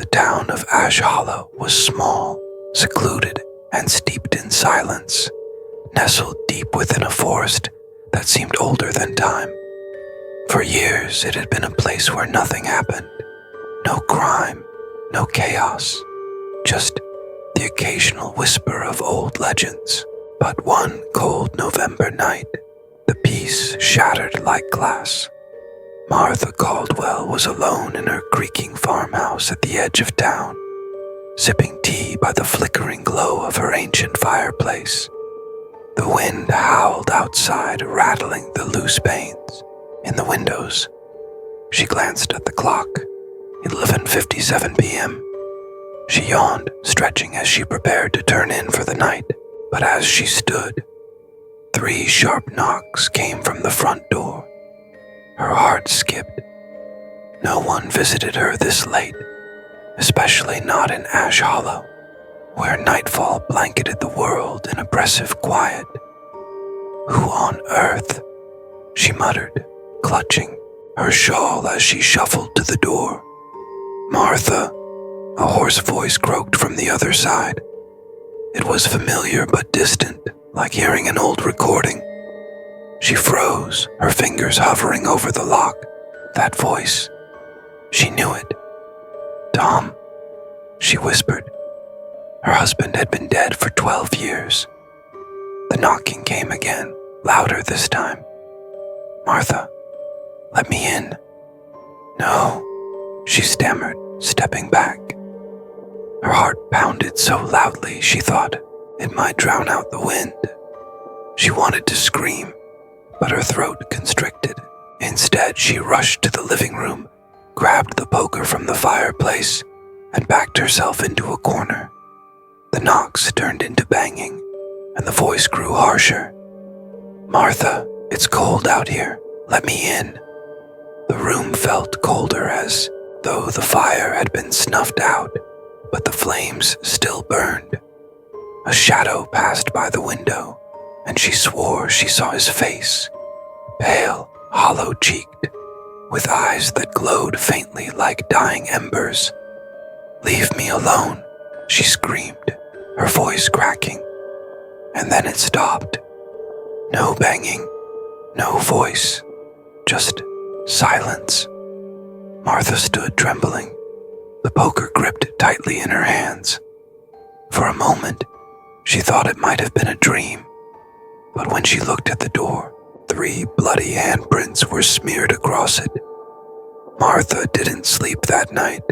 The town of Ash Hollow was small, secluded, and steeped in silence, nestled deep within a forest that seemed older than time. For years, it had been a place where nothing happened. No crime, no chaos, just the occasional whisper of old legends. But one cold November night, the peace shattered like glass. Martha Caldwell was alone in her creaking farmhouse at the edge of town, sipping tea by the flickering glow of her ancient fireplace. The wind howled outside, rattling the loose panes in the windows. She glanced at the clock, 11:57 p.m. She yawned, stretching as she prepared to turn in for the night. But as she stood, 3 sharp knocks came from the front door. Her heart skipped. No one visited her this late, especially not in Ash Hollow, where nightfall blanketed the world in oppressive quiet. Who on earth? She muttered, clutching her shawl as she shuffled to the door. Martha, a hoarse voice croaked from the other side. It was familiar but distant, like hearing an old recording. She froze, her fingers hovering over the lock. That voice. She knew it. "Tom," she whispered. Her husband had been dead for 12 years. The knocking came again, louder this time. "Martha, let me in." "No," she stammered, stepping back. Her heart pounded so loudly she thought it might drown out the wind. She wanted to scream, but her throat constricted. Instead, she rushed to the living room, grabbed the poker from the fireplace, and backed herself into a corner. The knocks turned into banging, and the voice grew harsher. "Martha, it's cold out here. Let me in." The room felt colder, as though the fire had been snuffed out, but the flames still burned. A shadow passed by the window, and she swore she saw his face, pale, hollow-cheeked, with eyes that glowed faintly like dying embers. "Leave me alone," she screamed, her voice cracking. And then it stopped. No banging, no voice, just silence. Martha stood trembling, the poker gripped tightly in her hands. For a moment, she thought it might have been a dream, but when she looked at the door, 3 bloody handprints were smeared across it. Martha didn't sleep that night.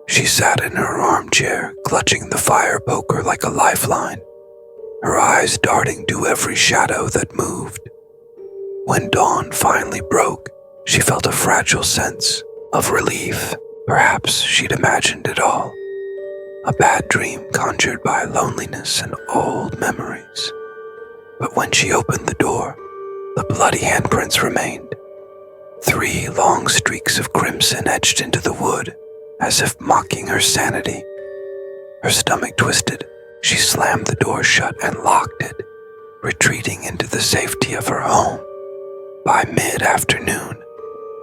She sat in her armchair, clutching the fire poker like a lifeline, her eyes darting to every shadow that moved. When dawn finally broke, she felt a fragile sense of relief. Perhaps she'd imagined it all. A bad dream conjured by loneliness and old memories. But when she opened the door, the bloody handprints remained. 3 long streaks of crimson etched into the wood, as if mocking her sanity. Her stomach twisted. She slammed the door shut and locked it, retreating into the safety of her home. By mid-afternoon,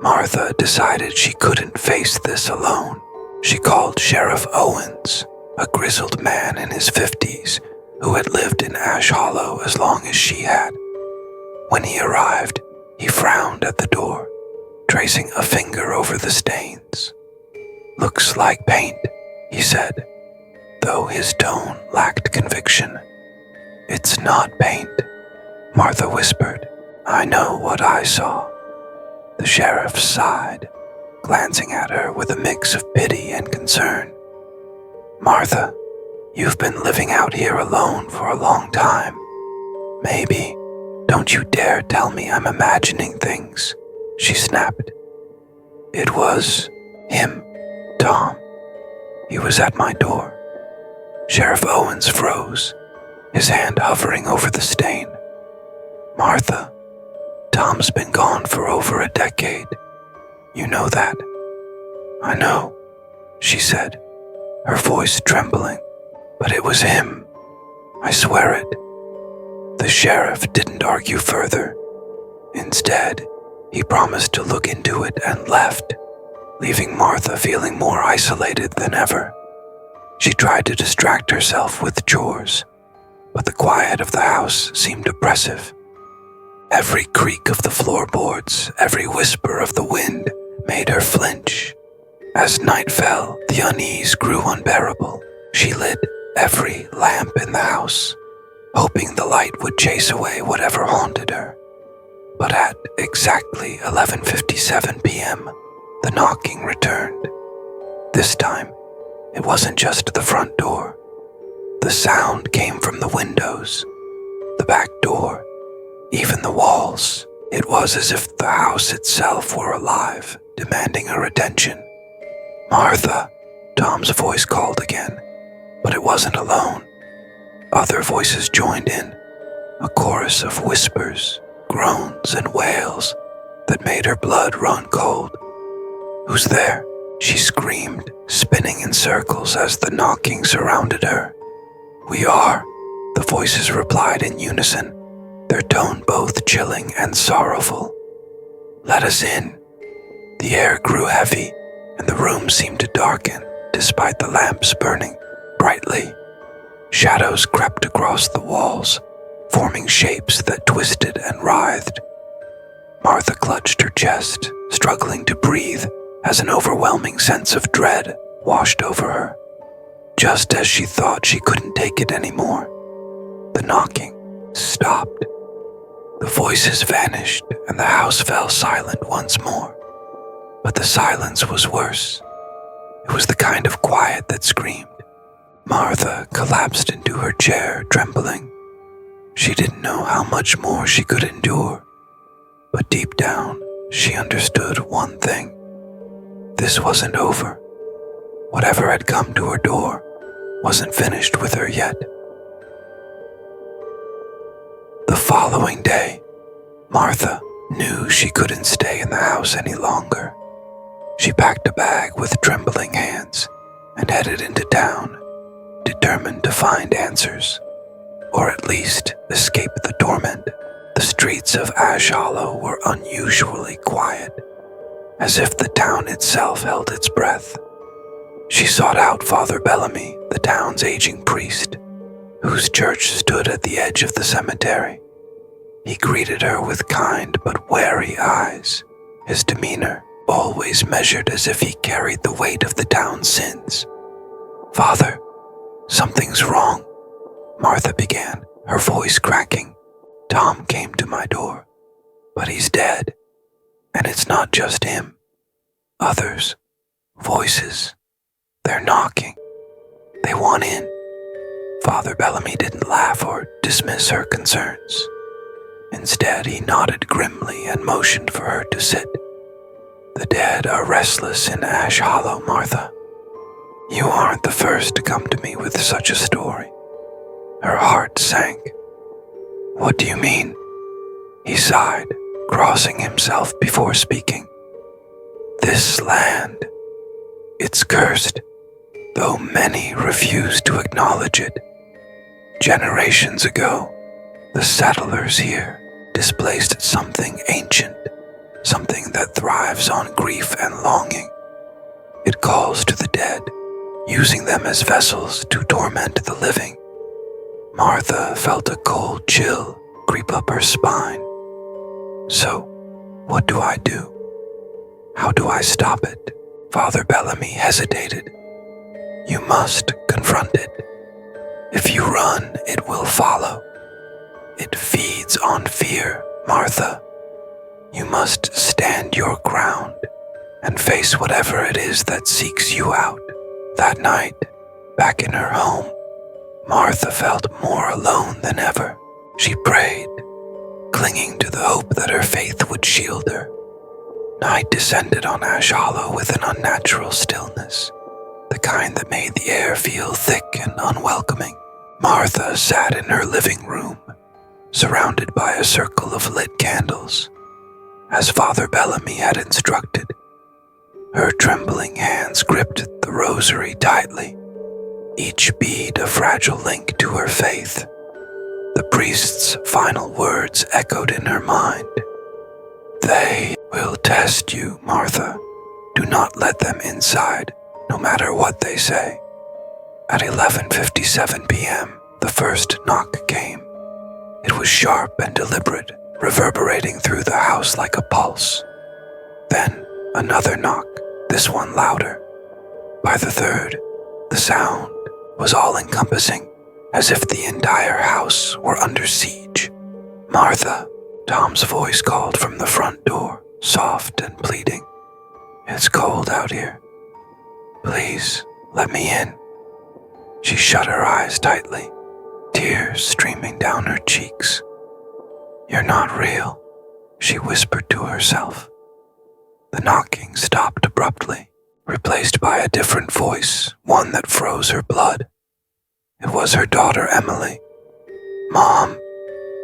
Martha decided she couldn't face this alone. She called Sheriff Owens, a grizzled man in his 50s who had lived in Ash Hollow as long as she had. When he arrived, he frowned at the door, tracing a finger over the stains. "Looks like paint," he said, though his tone lacked conviction. "It's not paint," Martha whispered. "I know what I saw." The sheriff sighed, glancing at her with a mix of pity and concern. "Martha, you've been living out here alone for a long time. Maybe, don't you dare tell me I'm imagining things," she snapped. "It was him, Tom. He was at my door." Sheriff Owens froze, his hand hovering over the stain. "Martha, Tom's been gone for over a decade. You know that?" "I know," she said, her voice trembling. "But it was him. I swear it." The sheriff didn't argue further. Instead, he promised to look into it and left. leaving Martha feeling more isolated than ever. She tried to distract herself with chores, but the quiet of the house seemed oppressive. Every creak of the floorboards, every whisper of the wind made her flinch. As night fell, the unease grew unbearable. She lit every lamp in the house, hoping the light would chase away whatever haunted her. But at exactly 11:57 p.m., the knocking returned. This time, it wasn't just the front door. The sound came from the windows, the back door, even the walls. It was as if the house itself were alive, demanding her attention. "Martha," Tom's voice called again, but it wasn't alone. Other voices joined in, a chorus of whispers, groans, and wails that made her blood run cold. "Who's there?" she screamed, spinning in circles as the knocking surrounded her. "We are," the voices replied in unison, their tone both chilling and sorrowful. "Let us in." The air grew heavy, and the room seemed to darken despite the lamps burning brightly. Shadows crept across the walls, forming shapes that twisted and writhed. Martha clutched her chest, struggling to breathe as an overwhelming sense of dread washed over her. Just as she thought she couldn't take it anymore, the knocking stopped. The voices vanished and the house fell silent once more. But the silence was worse. It was the kind of quiet that screamed. Martha collapsed into her chair, trembling. She didn't know how much more she could endure, but deep down, she understood one thing. This wasn't over. Whatever had come to her door wasn't finished with her yet. The following day, Martha knew she couldn't stay in the house any longer. She packed a bag with trembling hands and headed into town, determined to find answers, or at least escape the torment. The streets of Ash Hollow were unusually quiet, as if the town itself held its breath. She sought out Father Bellamy, the town's aging priest, whose church stood at the edge of the cemetery. He greeted her with kind but wary eyes, his demeanor always measured as if he carried the weight of the town's sins. "Father, something's wrong," Martha began, her voice cracking. "Tom came to my door, but he's dead. And it's not just him. Others, voices, they're knocking. They want in." Father Bellamy didn't laugh or dismiss her concerns. Instead, he nodded grimly and motioned for her to sit. "The dead are restless in Ash Hollow, Martha. You aren't the first to come to me with such a story." Her heart sank. "What do you mean?" He sighed, crossing himself before speaking. "This land, it's cursed, though many refuse to acknowledge it. Generations ago, the settlers here displaced something ancient, something that thrives on grief and longing. It calls to the dead, using them as vessels to torment the living." Martha felt a cold chill creep up her spine. "So, what do I do? How do I stop it?" Father Bellamy hesitated. "You must confront it. If you run, it will follow. It feeds on fear, Martha. You must stand your ground and face whatever it is that seeks you out." That night, back in her home, Martha felt more alone than ever. She prayed, clinging to the hope that her faith would shield her. Night descended on Ash Hollow with an unnatural stillness, the kind that made the air feel thick and unwelcoming. Martha sat in her living room, surrounded by a circle of lit candles, as Father Bellamy had instructed. Her trembling hands gripped the rosary tightly, each bead a fragile link to her faith. The priest's final words echoed in her mind. "They will test you, Martha. Do not let them inside, no matter what they say. At 11:57 p.m., the first knock came. It was sharp and deliberate, reverberating through the house like a pulse. Then another knock, this one louder. By the third, the sound was all-encompassing, as if the entire house were under siege. "Martha," Tom's voice called from the front door, soft and pleading. "It's cold out here. Please, let me in." She shut her eyes tightly, tears streaming down her cheeks. "You're not real," she whispered to herself. The knocking stopped abruptly, replaced by a different voice, one that froze her blood. It was her daughter Emily. "Mom,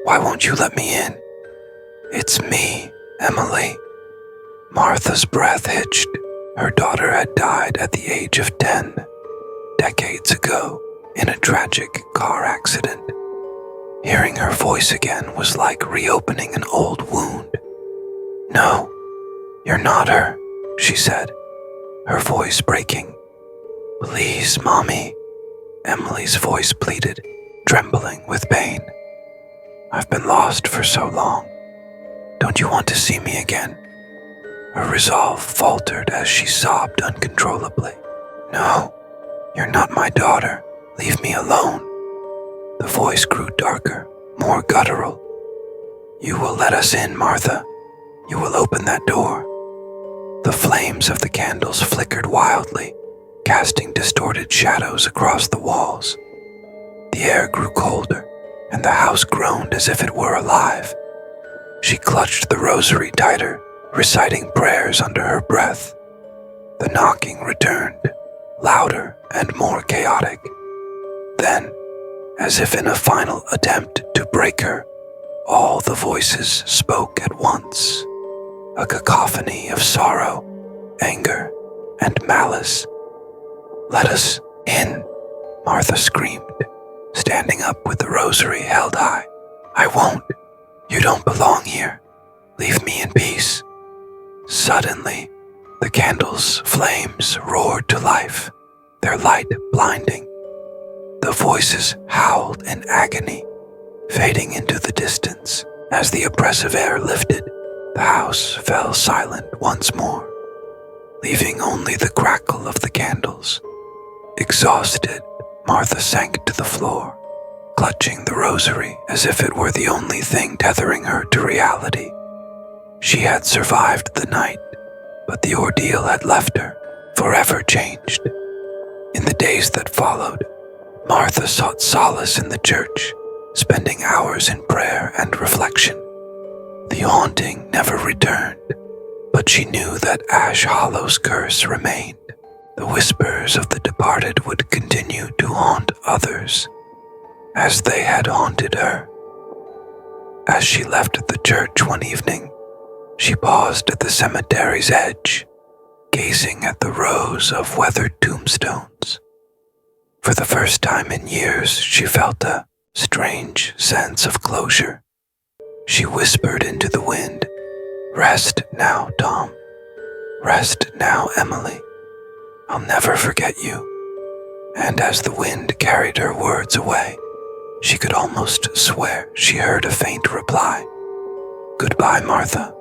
why won't you let me in?" "It's me, Emily." Martha's breath hitched. Her daughter had died at the age of 10, decades ago, in a tragic car accident. Hearing her voice again was like reopening an old wound. "No, you're not her," she said, her voice breaking. "Please, Mommy," Emily's voice pleaded, trembling with pain. "I've been lost for so long. Don't you want to see me again?" Her resolve faltered as she sobbed uncontrollably. "No, you're not my daughter. Leave me alone." The voice grew darker, more guttural. "You will let us in, Martha. You will open that door." The flames of the candles flickered wildly, casting distorted shadows across the walls. The air grew colder, and the house groaned as if it were alive. She clutched the rosary tighter, reciting prayers under her breath. The knocking returned, louder and more chaotic. Then, as if in a final attempt to break her, all the voices spoke at once, a cacophony of sorrow, anger, and malice. "Let us in," Martha screamed, standing up with the rosary held high. "I won't. You don't belong here. Leave me in peace." Suddenly, the candles' flames roared to life, their light blinding. The voices howled in agony, fading into the distance. As the oppressive air lifted, the house fell silent once more, leaving only the crackle of the candles. Exhausted, Martha sank to the floor, clutching the rosary as if it were the only thing tethering her to reality. She had survived the night, but the ordeal had left her, forever changed. In the days that followed, Martha sought solace in the church, spending hours in prayer and reflection. The haunting never returned, but she knew that Ash Hollow's curse remained. The whispers of the departed would continue to haunt others, as they had haunted her. As she left the church one evening, she paused at the cemetery's edge, gazing at the rows of weathered tombstones. For the first time in years, she felt a strange sense of closure. She whispered into the wind, "Rest now, Tom. Rest now, Emily. I'll never forget you." And as the wind carried her words away, she could almost swear she heard a faint reply, "Goodbye, Martha."